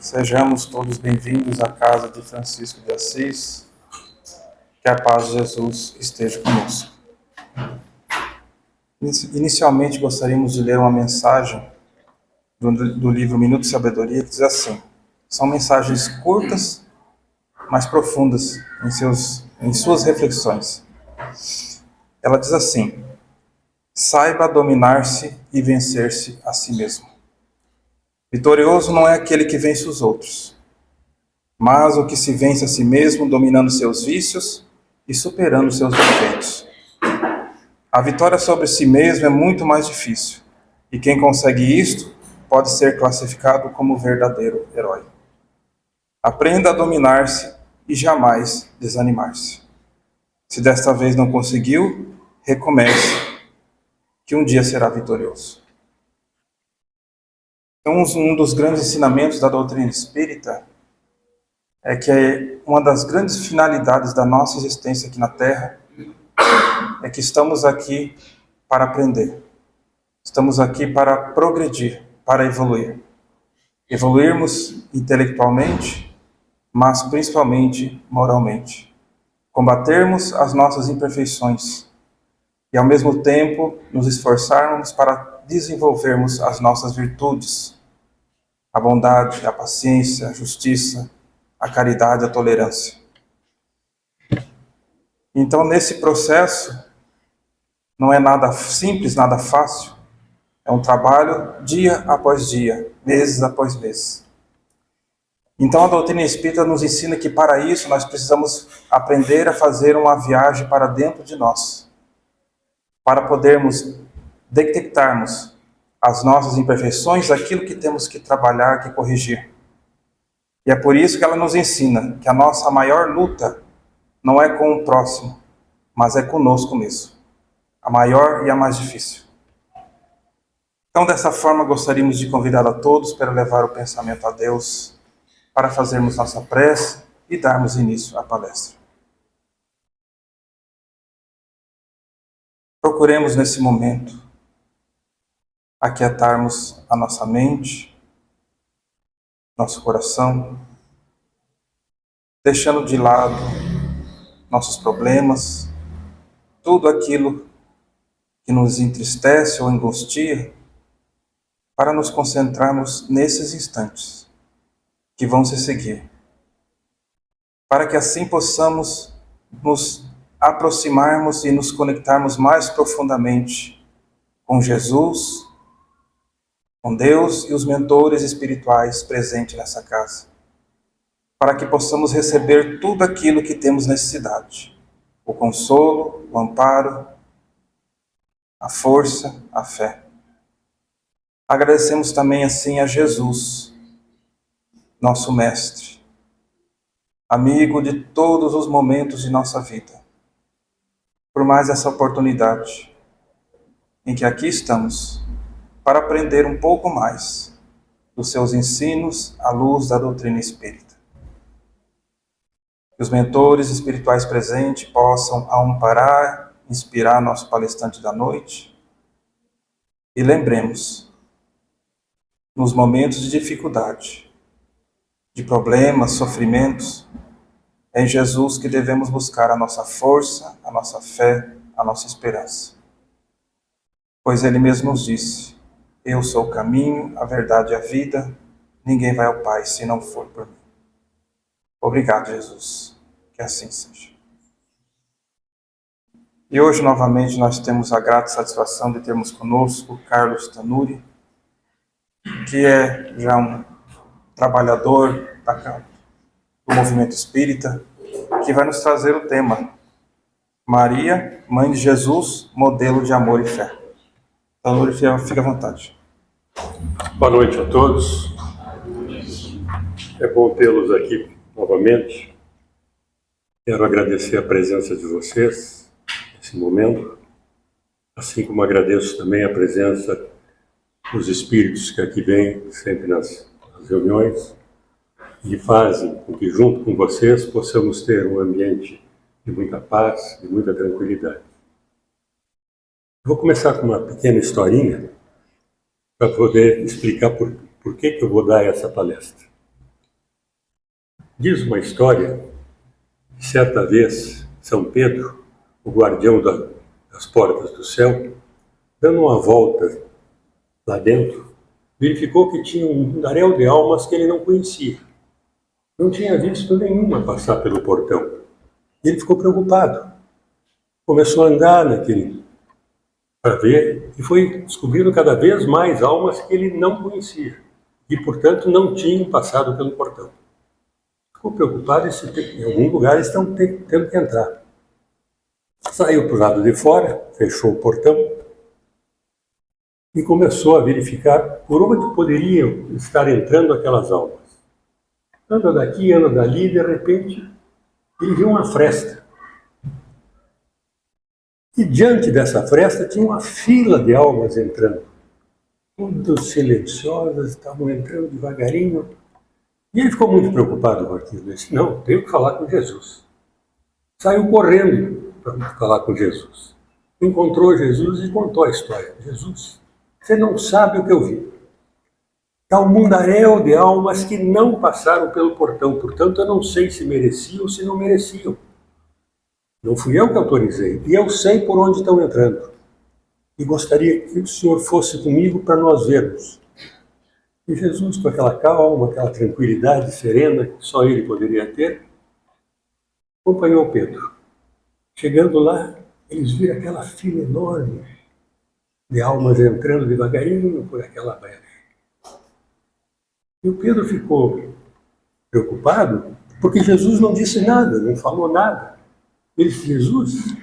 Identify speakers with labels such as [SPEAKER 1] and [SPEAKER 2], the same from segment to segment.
[SPEAKER 1] Sejamos todos bem-vindos à casa de Francisco de Assis. Que a paz de Jesus esteja conosco. Inicialmente, gostaríamos de ler uma mensagem do livro Minuto de Sabedoria, que diz assim: são mensagens curtas, mas profundas em suas reflexões. Ela diz assim: saiba dominar-se e vencer-se a si mesmo. Vitorioso não é aquele que vence os outros, mas o que se vence a si mesmo, dominando seus vícios e superando seus defeitos. A vitória sobre si mesmo é muito mais difícil, e quem consegue isto pode ser classificado como verdadeiro herói. Aprenda a dominar-se e jamais desanimar-se. Se desta vez não conseguiu, recomece, que um dia será vitorioso. Então, um dos grandes ensinamentos da doutrina espírita é que uma das grandes finalidades da nossa existência aqui na Terra é que estamos aqui para aprender. Estamos aqui para progredir, para evoluir. Evoluirmos intelectualmente, mas principalmente moralmente. Combatermos as nossas imperfeições e, ao mesmo tempo, nos esforçarmos para desenvolvermos as nossas virtudes, a bondade, a paciência, a justiça, a caridade, a tolerância. Então, nesse processo, não é nada simples, nada fácil. É um trabalho dia após dia, meses após meses. Então, a doutrina espírita nos ensina que, para isso, nós precisamos aprender a fazer uma viagem para dentro de nós, para podermos detectarmos as nossas imperfeições, aquilo que temos que trabalhar, que corrigir. E é por isso que ela nos ensina que a nossa maior luta não é com o próximo, mas é conosco mesmo. A maior e a mais difícil. Então, dessa forma, gostaríamos de convidar a todos para levar o pensamento a Deus, para fazermos nossa prece e darmos início à palestra. Procuremos, nesse momento, aquietarmos a nossa mente, nosso coração, deixando de lado nossos problemas, tudo aquilo que nos entristece ou angustia, para nos concentrarmos nesses instantes que vão se seguir, para que assim possamos nos aproximarmos e nos conectarmos mais profundamente com Jesus, com Deus e os mentores espirituais presentes nessa casa, para que possamos receber tudo aquilo que temos necessidade: o consolo, o amparo, a força, a fé. Agradecemos também assim a Jesus, nosso Mestre, amigo de todos os momentos de nossa vida, por mais essa oportunidade em que aqui estamos para aprender um pouco mais dos seus ensinos à luz da doutrina espírita. Que os mentores espirituais presentes possam amparar, inspirar nosso palestrante da noite. E lembremos, nos momentos de dificuldade, de problemas, sofrimentos, é em Jesus que devemos buscar a nossa força, a nossa fé, a nossa esperança. Pois Ele mesmo nos disse: eu sou o caminho, a verdade e a vida, ninguém vai ao Pai se não for por mim. Obrigado, Jesus, que assim seja. E hoje, novamente, nós temos a grata satisfação de termos conosco Carlos Tanuri, que é já um trabalhador do movimento espírita, que vai nos trazer o tema Maria, Mãe de Jesus, modelo de amor e fé. Tanuri, fica à vontade.
[SPEAKER 2] Boa noite a todos. É bom tê-los aqui novamente. Quero agradecer a presença de vocês nesse momento, assim como agradeço também a presença dos espíritos que aqui vêm sempre nas reuniões e fazem com que, junto com vocês, possamos ter um ambiente de muita paz, de muita tranquilidade. Vou começar com uma pequena historinha para poder explicar por que eu vou dar essa palestra. Diz uma história que certa vez São Pedro, o guardião das portas do céu, dando uma volta lá dentro, verificou que tinha um mundaréu de almas que ele não conhecia. Não tinha visto nenhuma passar pelo portão. Ele ficou preocupado. Começou a andar para ver, e foi descobrindo cada vez mais almas que ele não conhecia, e, portanto, não tinham passado pelo portão. Ficou preocupado em algum lugar estão tendo que entrar. Saiu para o lado de fora, fechou o portão e começou a verificar por onde poderiam estar entrando aquelas almas. Anda daqui, anda dali, e de repente ele viu uma fresta. E diante dessa fresta tinha uma fila de almas entrando. Todas silenciosas, estavam entrando devagarinho. E ele ficou muito preocupado com aquilo. Ele disse, não, tenho que falar com Jesus. Saiu correndo para falar com Jesus. Encontrou Jesus e contou a história. Jesus, você não sabe o que eu vi. Está um mundaréu de almas que não passaram pelo portão. Portanto, eu não sei se mereciam ou se não mereciam. Não fui eu que autorizei. E eu sei por onde estão entrando. E gostaria que o senhor fosse comigo para nós vermos. E Jesus, com aquela calma, aquela tranquilidade serena que só ele poderia ter, acompanhou Pedro. Chegando lá, eles viram aquela fila enorme de almas entrando devagarinho por aquela brecha. E o Pedro ficou preocupado porque Jesus não disse nada, não falou nada. Ele disse, Jesus,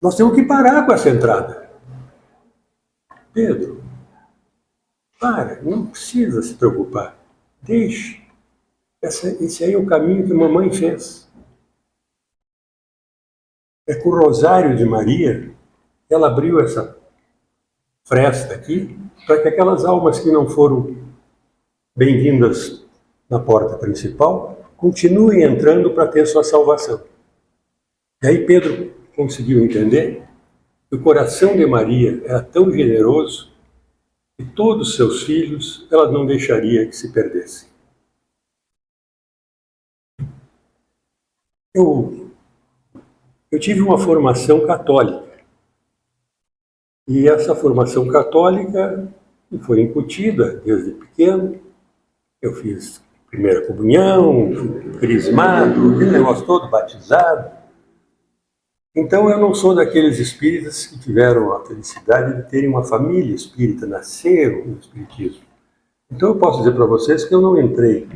[SPEAKER 2] nós temos que parar com essa entrada. Pedro, para, não precisa se preocupar. Deixe. Esse aí é o caminho que mamãe fez. É com o rosário de Maria, ela abriu essa fresta aqui, para que aquelas almas que não foram bem-vindas na porta principal, continuem entrando para ter sua salvação. E aí Pedro conseguiu entender que o coração de Maria era tão generoso que todos os seus filhos ela não deixaria que se perdessem. Eu tive uma formação católica. E essa formação católica me foi incutida desde pequeno. Eu fiz primeira comunhão, crismado, aquele negócio todo, batizado. Então eu não sou daqueles espíritas que tiveram a felicidade de terem uma família espírita, nasceram no espiritismo. Então eu posso dizer para vocês que eu não entrei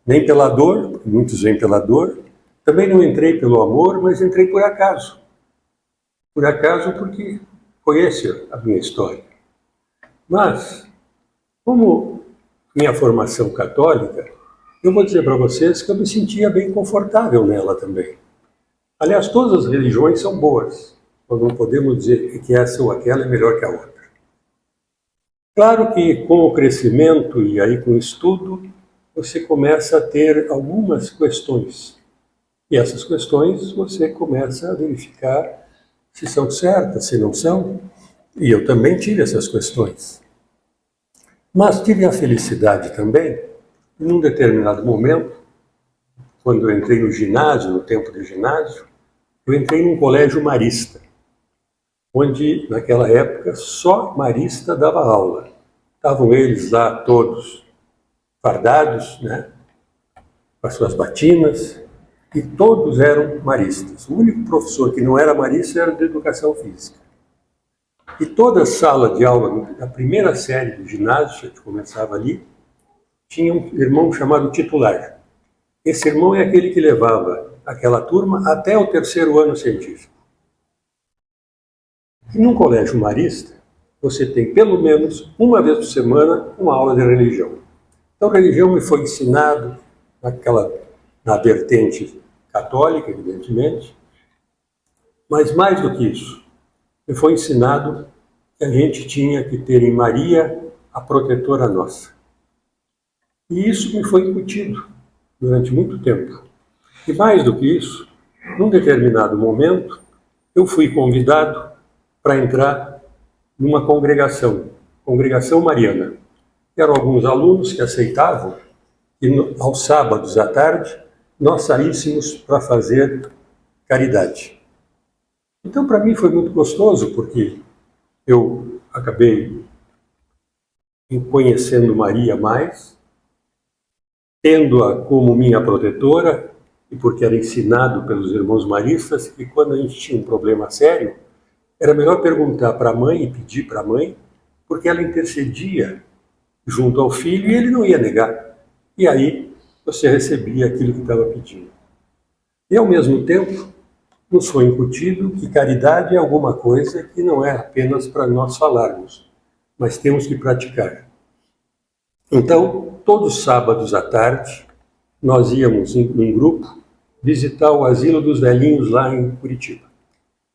[SPEAKER 2] nem pela dor, porque muitos vêm pela dor, também não entrei pelo amor, mas entrei por acaso. Por acaso porque foi essa a minha história. Mas, como minha formação católica, eu vou dizer para vocês que eu me sentia bem confortável nela também. Aliás, todas as religiões são boas. Nós não podemos dizer que essa ou aquela é melhor que a outra. Claro que com o crescimento e aí com o estudo, você começa a ter algumas questões. E essas questões você começa a verificar se são certas, se não são. E eu também tive essas questões. Mas tive a felicidade também, num determinado momento, quando eu entrei no ginásio, no tempo de ginásio, eu entrei num colégio marista, onde naquela época só marista dava aula. Estavam eles lá todos fardados, né, com as suas batinas, e todos eram maristas. O único professor que não era marista era de educação física. E toda a sala de aula, da primeira série do ginásio, que começava ali, tinha um irmão chamado titular. Esse irmão é aquele que levava aquela turma até o terceiro ano científico. E num colégio marista, você tem pelo menos uma vez por semana uma aula de religião. Então, religião me foi ensinado na vertente católica, evidentemente, mas mais do que isso, me foi ensinado que a gente tinha que ter em Maria a protetora nossa. E isso me foi incutido durante muito tempo. E mais do que isso, num determinado momento, eu fui convidado para entrar numa congregação mariana. Eram alguns alunos que aceitavam que aos sábados à tarde nós saíssemos para fazer caridade. Então, para mim foi muito gostoso, porque eu acabei conhecendo Maria mais, tendo-a como minha protetora, e porque era ensinado pelos irmãos maristas que quando a gente tinha um problema sério, era melhor perguntar para a mãe e pedir para a mãe, porque ela intercedia junto ao filho e ele não ia negar. E aí você recebia aquilo que estava pedindo. E ao mesmo tempo, nos foi incutido que caridade é alguma coisa que não é apenas para nós falarmos, mas temos que praticar. Então, todos os sábados à tarde, nós íamos em grupo visitar o Asilo dos Velhinhos lá em Curitiba.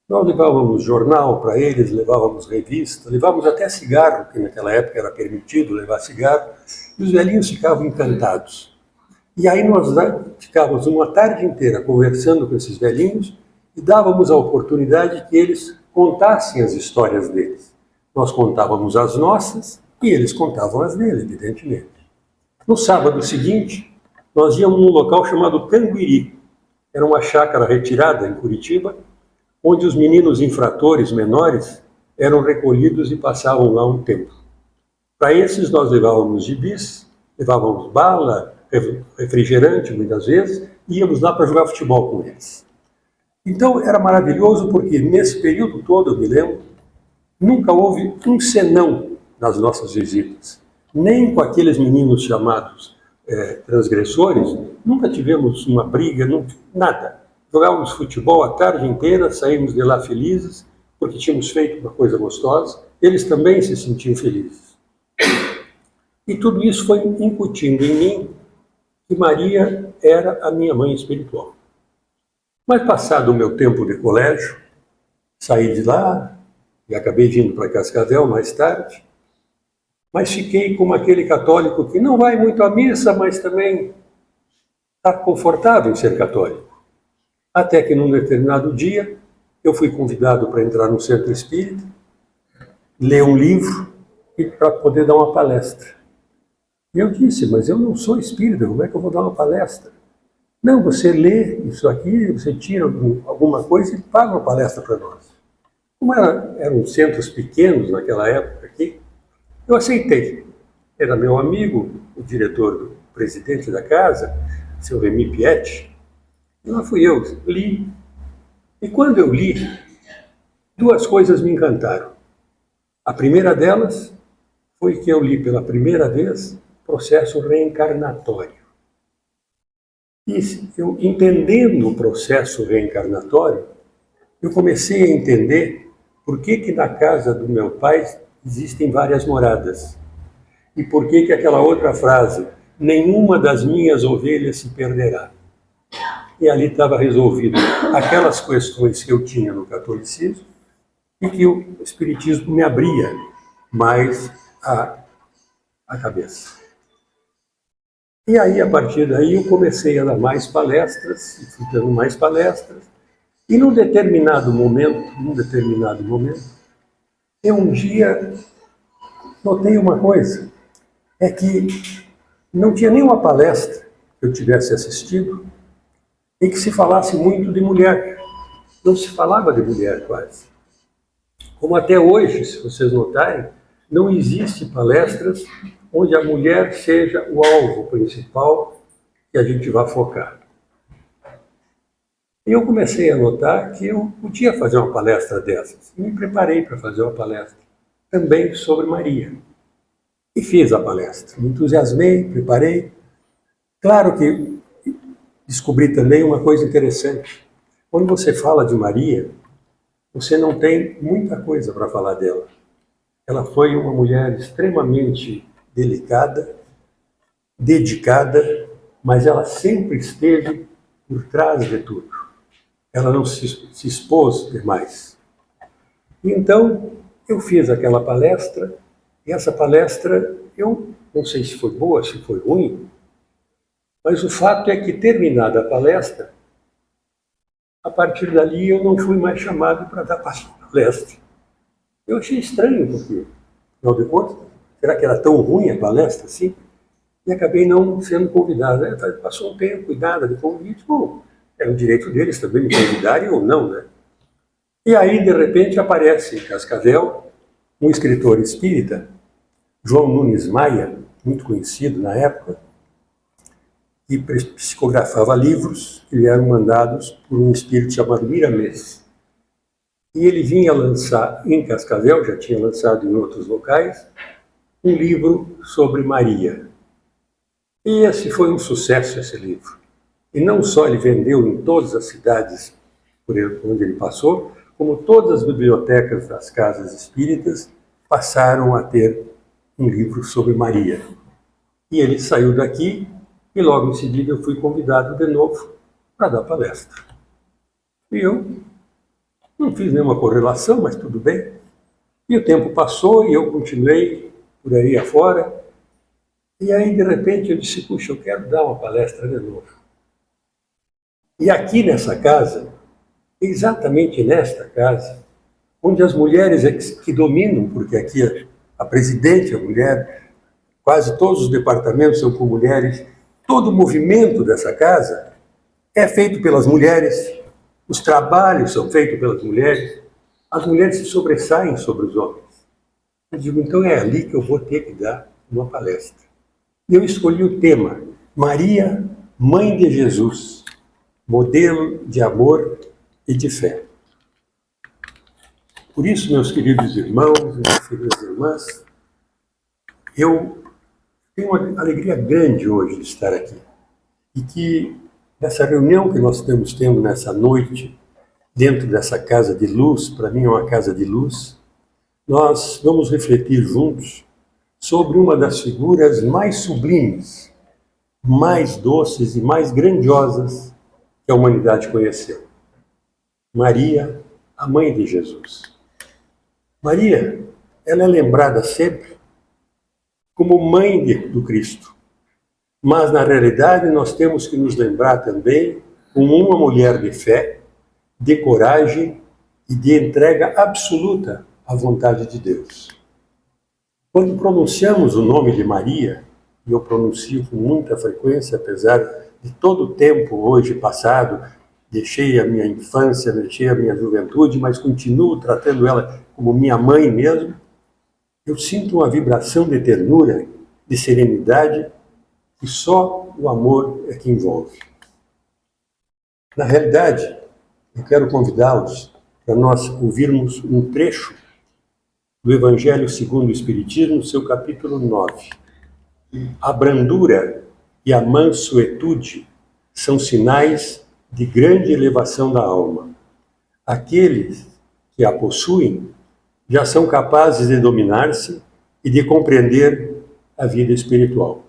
[SPEAKER 2] Nós levávamos jornal para eles, levávamos revista, levávamos até cigarro, que naquela época era permitido levar cigarro, e os velhinhos ficavam encantados. E aí nós ficávamos uma tarde inteira conversando com esses velhinhos e dávamos a oportunidade que eles contassem as histórias deles. Nós contávamos as nossas e eles contavam as deles, evidentemente. No sábado seguinte, nós íamos num local chamado Canguiri. Era uma chácara retirada em Curitiba, onde os meninos infratores menores eram recolhidos e passavam lá um tempo. Para esses nós levávamos gibis, levávamos bala, refrigerante muitas vezes, e íamos lá para jogar futebol com eles. Então era maravilhoso porque nesse período todo, eu me lembro, nunca houve um senão nas nossas visitas. Nem com aqueles meninos chamados transgressores, nunca tivemos uma briga, nada. Jogávamos futebol a tarde inteira, saímos de lá felizes, porque tínhamos feito uma coisa gostosa, eles também se sentiam felizes. E tudo isso foi incutindo em mim que Maria era a minha mãe espiritual. Mas passado o meu tempo de colégio, saí de lá e acabei vindo para Cascavel mais tarde, mas fiquei como aquele católico que não vai muito à missa, mas também está confortável em ser católico. Até que num determinado dia, eu fui convidado para entrar no centro espírita, ler um livro e para poder dar uma palestra. E eu disse, mas eu não sou espírita, como é que eu vou dar uma palestra? Não, você lê isso aqui, você tira alguma coisa e paga uma palestra para nós. Como eram centros pequenos naquela época aqui, eu aceitei. Era meu amigo, o diretor, o presidente da casa, seu Remy Pietti, e lá fui eu, li. E quando eu li, duas coisas me encantaram. A primeira delas foi que eu li pela primeira vez processo reencarnatório. E eu, entendendo o processo reencarnatório, eu comecei a entender por que na casa do meu pai existem várias moradas. E por que aquela outra frase, nenhuma das minhas ovelhas se perderá. E ali estava resolvido aquelas questões que eu tinha no catolicismo e que o espiritismo me abria mais a cabeça. E aí, a partir daí, eu comecei a dar mais palestras, e fui dando mais palestras, e num determinado momento, eu um dia notei uma coisa, é que não tinha nenhuma palestra que eu tivesse assistido em que se falasse muito de mulher. Não se falava de mulher quase. Como até hoje, se vocês notarem, não existe palestras onde a mulher seja o alvo principal que a gente vai focar. E eu comecei a notar que eu podia fazer uma palestra dessas. E me preparei para fazer uma palestra também sobre Maria. E fiz a palestra. Me entusiasmei, preparei. Claro que descobri também uma coisa interessante. Quando você fala de Maria, você não tem muita coisa para falar dela. Ela foi uma mulher extremamente delicada, dedicada, mas ela sempre esteve por trás de tudo. Ela não se expôs demais. E então, eu fiz aquela palestra, e essa palestra, eu não sei se foi boa, se foi ruim, mas o fato é que, terminada a palestra, a partir dali eu não fui mais chamado para dar palestra. Eu achei estranho, porque, afinal de contas, será que era tão ruim a palestra assim? e acabei não sendo convidado. Passou um tempo, cuidado de convite, bom, era o direito deles também me convidarem ou não, né? E aí, de repente, aparece em Cascavel um escritor espírita, João Nunes Maia, muito conhecido na época, que psicografava livros que lhe eram mandados por um espírito chamado Miramês. E ele vinha lançar em Cascavel, já tinha lançado em outros locais, um livro sobre Maria. E esse foi um sucesso, esse livro. E não só ele vendeu em todas as cidades por onde ele passou, como todas as bibliotecas das casas espíritas passaram a ter um livro sobre Maria. E ele saiu daqui e logo em seguida eu fui convidado de novo para dar palestra. E eu não fiz nenhuma correlação, mas tudo bem. E o tempo passou e eu continuei por aí afora. E aí, de repente, eu disse, puxa, eu quero dar uma palestra de novo. E aqui nessa casa, exatamente nesta casa, onde as mulheres é que dominam, porque aqui a presidente é mulher, quase todos os departamentos são com mulheres, todo o movimento dessa casa é feito pelas mulheres, os trabalhos são feitos pelas mulheres, as mulheres se sobressaem sobre os homens. Eu digo, então é ali que eu vou ter que dar uma palestra. E eu escolhi o tema, Maria, Mãe de Jesus, modelo de amor e de fé. Por isso, meus queridos irmãos, minhas queridas irmãs, eu tenho uma alegria grande hoje de estar aqui. E que nessa reunião que nós estamos tendo nessa noite, dentro dessa casa de luz, para mim é uma casa de luz, nós vamos refletir juntos sobre uma das figuras mais sublimes, mais doces e mais grandiosas que a humanidade conheceu. Maria, a mãe de Jesus. Maria, ela é lembrada sempre como mãe do Cristo. Mas, na realidade, nós temos que nos lembrar também como uma mulher de fé, de coragem e de entrega absoluta à vontade de Deus. Quando pronunciamos o nome de Maria, e eu pronuncio com muita frequência, apesar de todo o tempo hoje passado, deixei a minha infância, deixei a minha juventude, mas continuo tratando ela como minha mãe mesmo, eu sinto uma vibração de ternura, de serenidade, que só o amor é que envolve. Na realidade, eu quero convidá-los para nós ouvirmos um trecho do Evangelho segundo o Espiritismo, seu capítulo 9. A brandura e a mansuetude são sinais de grande elevação da alma. Aqueles que a possuem já são capazes de dominar-se e de compreender a vida espiritual.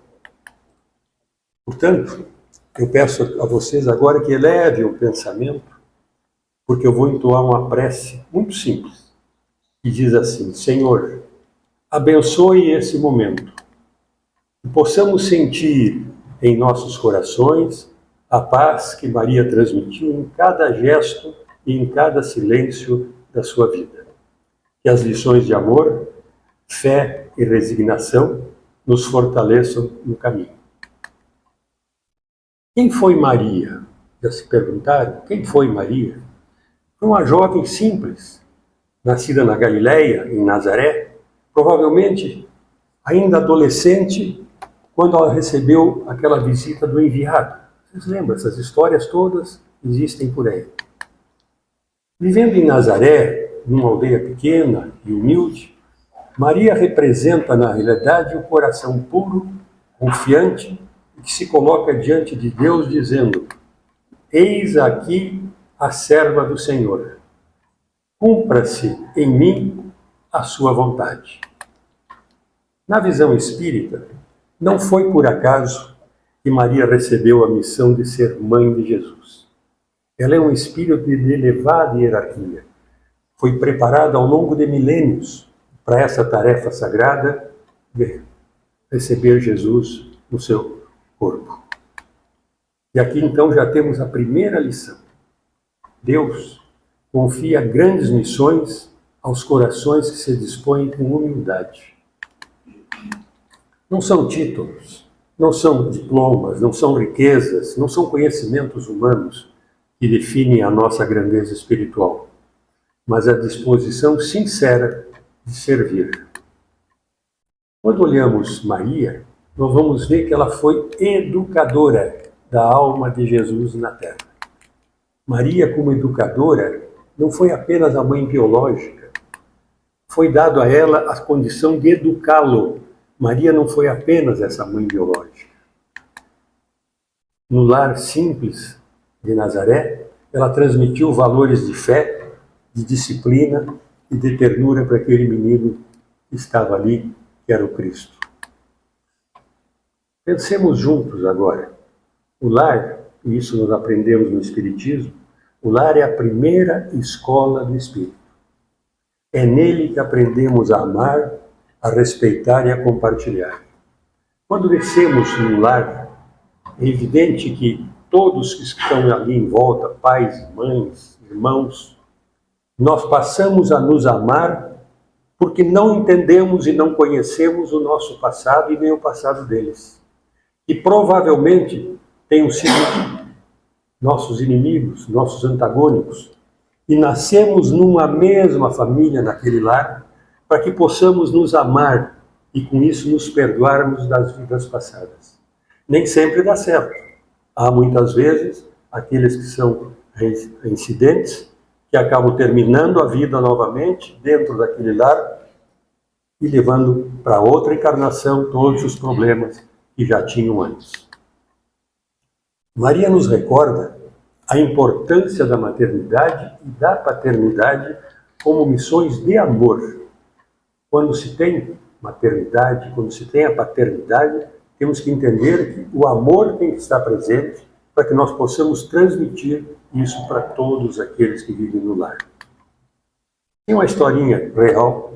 [SPEAKER 2] Portanto, eu peço a vocês agora que elevem o pensamento, porque eu vou entoar uma prece muito simples, que diz assim: Senhor, abençoe esse momento, que possamos sentir em nossos corações a paz que Maria transmitiu em cada gesto e em cada silêncio da sua vida. Que as lições de amor, fé e resignação nos fortaleçam no caminho. Quem foi Maria? Já se perguntaram? Quem foi Maria? Foi uma jovem simples, nascida na Galileia, em Nazaré, provavelmente ainda adolescente, quando ela recebeu aquela visita do enviado. Vocês lembram? Essas histórias todas existem por aí. Vivendo em Nazaré, numa aldeia pequena e humilde, Maria representa, na realidade, o coração puro, confiante, e que se coloca diante de Deus dizendo: eis aqui a serva do Senhor. Cumpra-se em mim a sua vontade. Na visão espírita, não foi por acaso que Maria recebeu a missão de ser mãe de Jesus. Ela é um espírito de elevada hierarquia. Foi preparada ao longo de milênios para essa tarefa sagrada de receber Jesus no seu corpo. E aqui então já temos a primeira lição. Deus confia grandes missões aos corações que se dispõem com humildade. Não são títulos, Não são diplomas, não são riquezas, não são conhecimentos humanos que definem a nossa grandeza espiritual, mas a disposição sincera de servir. Quando olhamos Maria, nós vamos ver que ela foi educadora da alma de Jesus na Terra. Maria, como educadora, não foi apenas a mãe biológica. Foi dado a ela a condição de educá-lo. Maria não foi apenas essa mãe biológica. No lar simples de Nazaré, ela transmitiu valores de fé, de disciplina e de ternura para aquele menino que estava ali, que era o Cristo. Pensemos juntos agora. O lar, e isso nós aprendemos no Espiritismo, o lar é a primeira escola do Espírito. É nele que aprendemos a amar, a respeitar e a compartilhar. Quando descemos no lar, é evidente que todos que estão ali em volta, pais, mães, irmãos, nós passamos a nos amar porque não entendemos e não conhecemos o nosso passado e nem o passado deles. E provavelmente tenham sido nossos inimigos, nossos antagônicos. E nascemos numa mesma família naquele lar para que possamos nos amar e com isso nos perdoarmos das vidas passadas. Nem sempre dá certo. Há muitas vezes aqueles que são reincidentes que acabam terminando a vida novamente dentro daquele lar e levando para outra encarnação todos os problemas que já tinham antes. Maria nos recorda a importância da maternidade e da paternidade como missões de amor. Quando se tem maternidade, quando se tem a paternidade, temos que entender que o amor tem que estar presente para que nós possamos transmitir isso para todos aqueles que vivem no lar. Tem uma historinha real,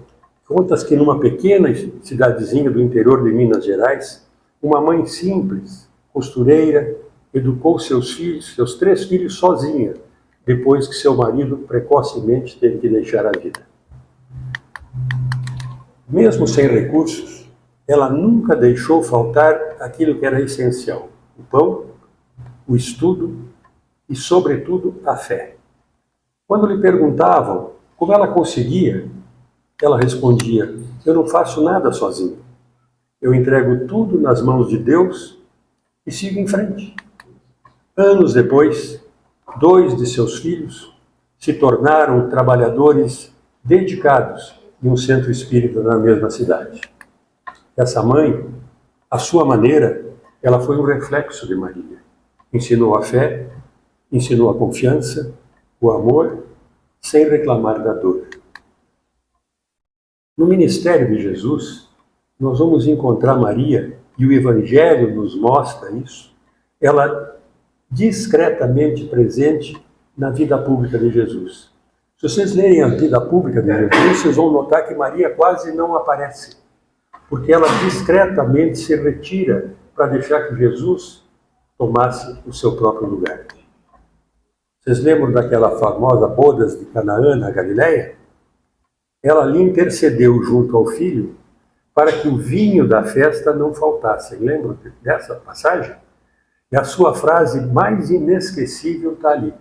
[SPEAKER 2] conta que numa pequena cidadezinha do interior de Minas Gerais, uma mãe simples, costureira, educou seus filhos, seus 3 filhos, sozinha, depois que seu marido precocemente teve que deixar a vida. Mesmo sem recursos, ela nunca deixou faltar aquilo que era essencial: o pão, o estudo e, sobretudo, a fé. Quando lhe perguntavam como ela conseguia, ela respondia: eu não faço nada sozinha. Eu entrego tudo nas mãos de Deus e sigo em frente. Anos depois, 2 de seus filhos se tornaram trabalhadores dedicados em um centro espírita na mesma cidade. Essa mãe, à sua maneira, ela foi um reflexo de Maria. Ensinou a fé, ensinou a confiança, o amor, sem reclamar da dor. No ministério de Jesus, nós vamos encontrar Maria, e o Evangelho nos mostra isso, ela discretamente presente na vida pública de Jesus. Se vocês lerem a vida pública de Jesus, vocês vão notar que Maria quase não aparece, porque ela discretamente se retira para deixar que Jesus tomasse o seu próprio lugar. Vocês lembram daquela famosa bodas de Canaã, na Galileia? Ela ali intercedeu junto ao filho para que o vinho da festa não faltasse. Lembram dessa passagem? E a sua frase mais inesquecível está ali: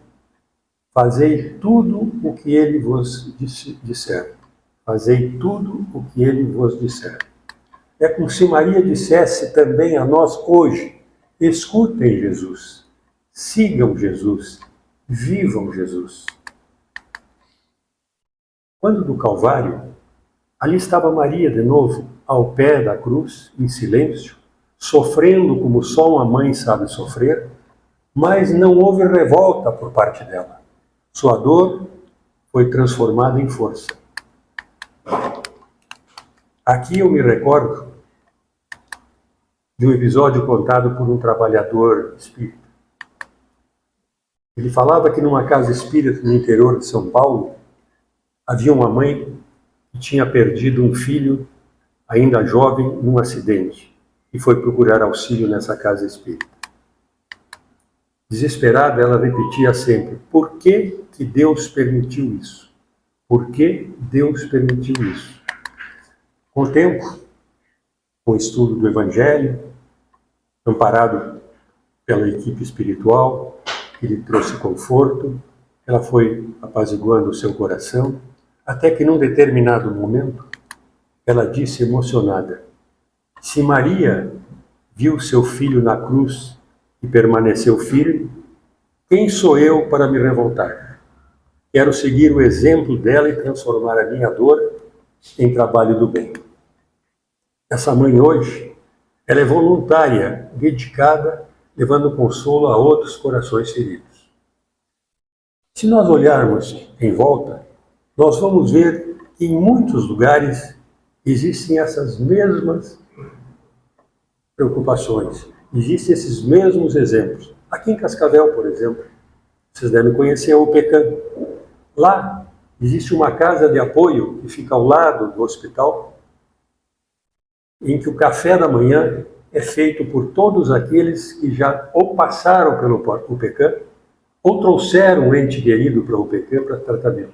[SPEAKER 2] fazei tudo o que ele vos disser. Fazei tudo o que ele vos disser. É como se Maria dissesse também a nós hoje: escutem Jesus, sigam Jesus, vivam Jesus. Quando do Calvário, ali estava Maria de novo, ao pé da cruz, em silêncio, sofrendo como só uma mãe sabe sofrer, mas não houve revolta por parte dela. Sua dor foi transformada em força. Aqui eu me recordo de um episódio contado por um trabalhador espírita. Ele falava que numa casa espírita no interior de São Paulo, havia uma mãe que tinha perdido um filho ainda jovem num acidente e foi procurar auxílio nessa casa espírita. Desesperada, ela repetia sempre: por que que Deus permitiu isso? Por que Deus permitiu isso? Com o tempo, com o estudo do Evangelho, amparado pela equipe espiritual, que lhe trouxe conforto, ela foi apaziguando o seu coração, até que num determinado momento, ela disse emocionada: se Maria viu seu filho na cruz e permaneceu firme, quem sou eu para me revoltar? Quero seguir o exemplo dela e transformar a minha dor em trabalho do bem. Essa mãe hoje, ela é voluntária, dedicada, levando consolo a outros corações feridos. Se nós olharmos em volta, nós vamos ver que em muitos lugares existem essas mesmas preocupações, existem esses mesmos exemplos. Aqui em Cascavel, por exemplo, vocês devem conhecer a UPECAM. Lá existe uma casa de apoio que fica ao lado do hospital, em que o café da manhã é feito por todos aqueles que já ou passaram pelo UPECAM ou trouxeram um ente querido para o UPECAM para tratamento.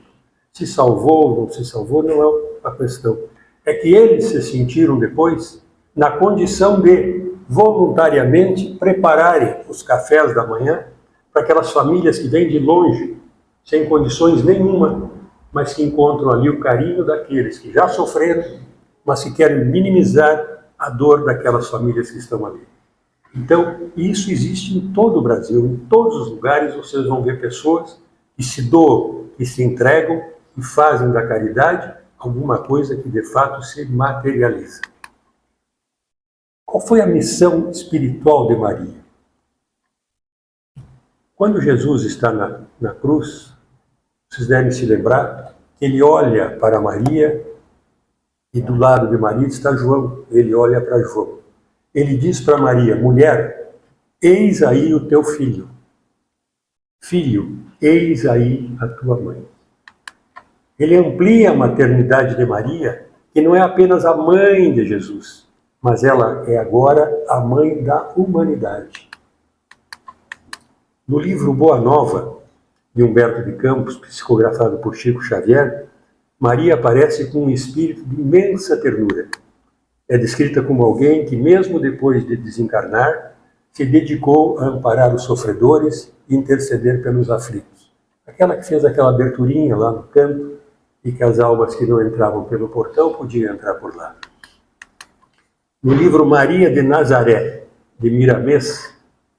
[SPEAKER 2] Se salvou ou não se salvou não é a questão. É que eles se sentiram depois na condição de voluntariamente prepararem os cafés da manhã para aquelas famílias que vêm de longe, sem condições nenhuma, mas que encontram ali o carinho daqueles que já sofreram, mas que querem minimizar a dor daquelas famílias que estão ali. Então, isso existe em todo o Brasil, em todos os lugares vocês vão ver pessoas que se doam, que se entregam e fazem da caridade alguma coisa que de fato se materializa. Qual foi a missão espiritual de Maria? Quando Jesus está na cruz, vocês devem se lembrar que ele olha para Maria e do lado de Maria está João. Ele olha para João. Ele diz para Maria: mulher, eis aí o teu filho. Filho, eis aí a tua mãe. Ele amplia a maternidade de Maria, que não é apenas a mãe de Jesus, mas ela é agora a mãe da humanidade. No livro Boa Nova, de Humberto de Campos, psicografado por Chico Xavier, Maria aparece com um espírito de imensa ternura. É descrita como alguém que, mesmo depois de desencarnar, se dedicou a amparar os sofredores e interceder pelos aflitos. Aquela que fez aquela aberturinha lá no canto e que as almas que não entravam pelo portão podiam entrar por lá. No livro Maria de Nazaré, de Miramês,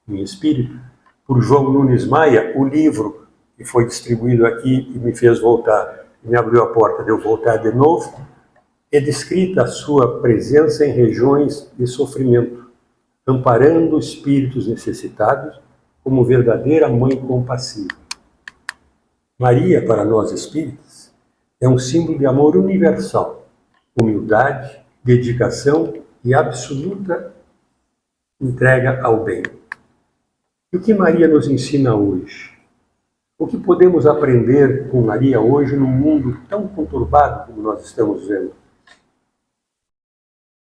[SPEAKER 2] em espírito, por João Nunes Maia, o livro que foi distribuído aqui e me fez voltar, me abriu a porta de eu voltar de novo, é descrita a sua presença em regiões de sofrimento, amparando espíritos necessitados como verdadeira mãe compassiva. Maria, para nós espíritas, é um símbolo de amor universal, humildade, dedicação e absoluta entrega ao bem. E o que Maria nos ensina hoje? O que podemos aprender com Maria hoje num mundo tão conturbado como nós estamos vendo?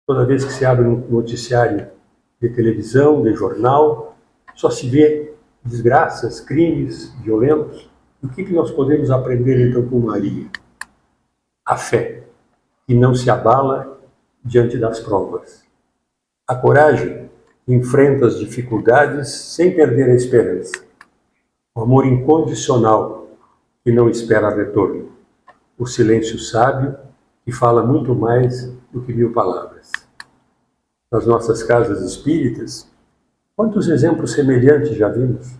[SPEAKER 2] Toda vez que se abre um noticiário de televisão, de jornal, só se vê desgraças, crimes violentos. O que nós podemos aprender então com Maria? A fé, que não se abala diante das provas. A coragem, que enfrenta as dificuldades sem perder a esperança. O amor incondicional, que não espera retorno. O silêncio sábio, que fala muito mais do que 1000 palavras. Nas nossas casas espíritas, quantos exemplos semelhantes já vimos?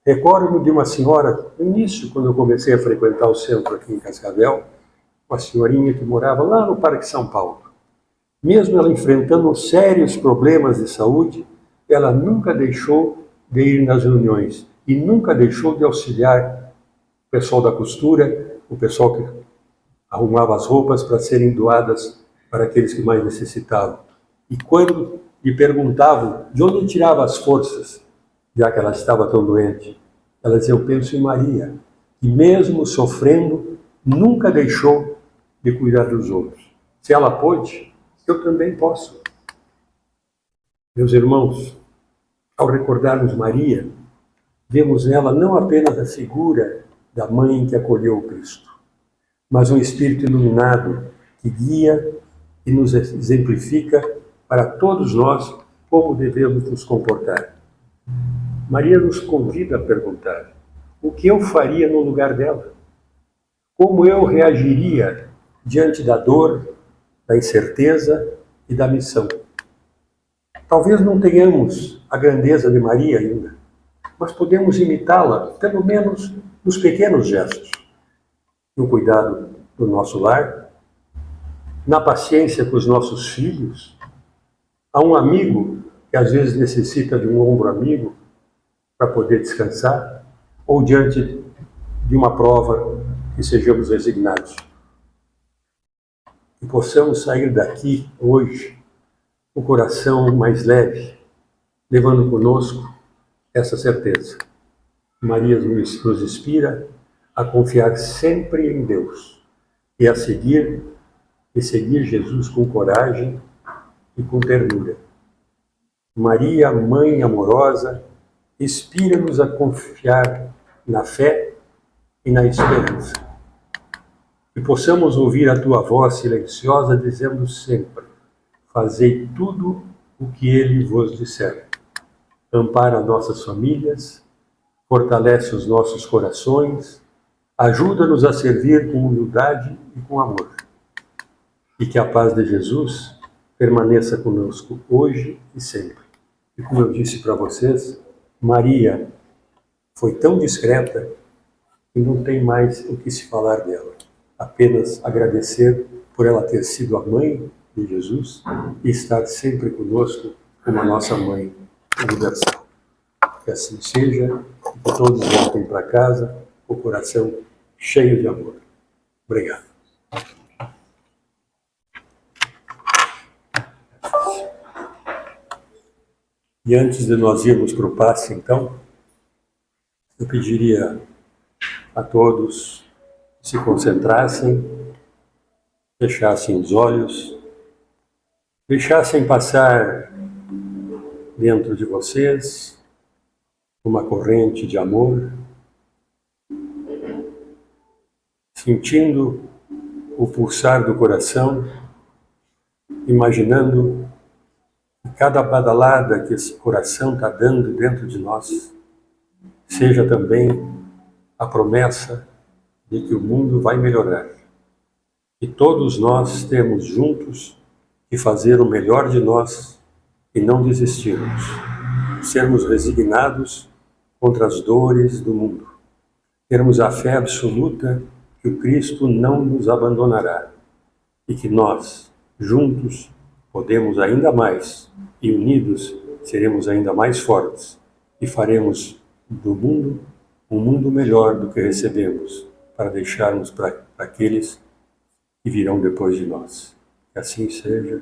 [SPEAKER 2] Recordo-me de uma senhora, no início, quando eu comecei a frequentar o centro aqui em Cascavel, uma senhorinha que morava lá no Parque São Paulo. Mesmo ela enfrentando sérios problemas de saúde, ela nunca deixou de ir nas reuniões e nunca deixou de auxiliar o pessoal da costura, o pessoal que arrumava as roupas para serem doadas para aqueles que mais necessitavam. E quando lhe perguntavam de onde tirava as forças, já que ela estava tão doente, ela dizia: eu penso em Maria, que mesmo sofrendo, nunca deixou de cuidar dos outros. Se ela pôde, eu também posso. Meus irmãos, ao recordarmos Maria, vemos nela não apenas a figura da mãe que acolheu o Cristo, mas um espírito iluminado que guia e nos exemplifica para todos nós como devemos nos comportar. Maria nos convida a perguntar: o que eu faria no lugar dela? Como eu reagiria diante da dor, da incerteza e da missão? Talvez não tenhamos a grandeza de Maria ainda, mas podemos imitá-la, pelo menos nos pequenos gestos, no cuidado do nosso lar, na paciência com os nossos filhos, a um amigo que às vezes necessita de um ombro amigo para poder descansar, ou diante de uma prova que sejamos resignados. Que possamos sair daqui hoje com o coração mais leve, levando conosco essa certeza. Maria nos inspira a confiar sempre em Deus e a seguir Jesus com coragem e com ternura. Maria, Mãe amorosa, inspira-nos a confiar na fé e na esperança. E possamos ouvir a tua voz silenciosa dizendo sempre: fazei tudo o que ele vos disser. Ampara nossas famílias, fortalece os nossos corações, ajuda-nos a servir com humildade e com amor. E que a paz de Jesus permaneça conosco hoje e sempre. E como eu disse para vocês, Maria foi tão discreta que não tem mais o que se falar dela. Apenas agradecer por ela ter sido a mãe de Jesus e estar sempre conosco como a nossa mãe universal. Que assim seja e que todos voltem para casa com o coração cheio de amor. Obrigado. E antes de nós irmos para o passe, então, eu pediria a todos que se concentrassem, fechassem os olhos, deixassem passar dentro de vocês uma corrente de amor, sentindo o pulsar do coração, imaginando que cada badalada que esse coração está dando dentro de nós seja também a promessa de que o mundo vai melhorar. E todos nós temos juntos que fazer o melhor de nós e não desistirmos, sermos resignados contra as dores do mundo, termos a fé absoluta que o Cristo não nos abandonará e que nós, juntos, podemos ainda mais e unidos seremos ainda mais fortes e faremos do mundo um mundo melhor do que recebemos para deixarmos para aqueles que virão depois de nós. Que assim seja.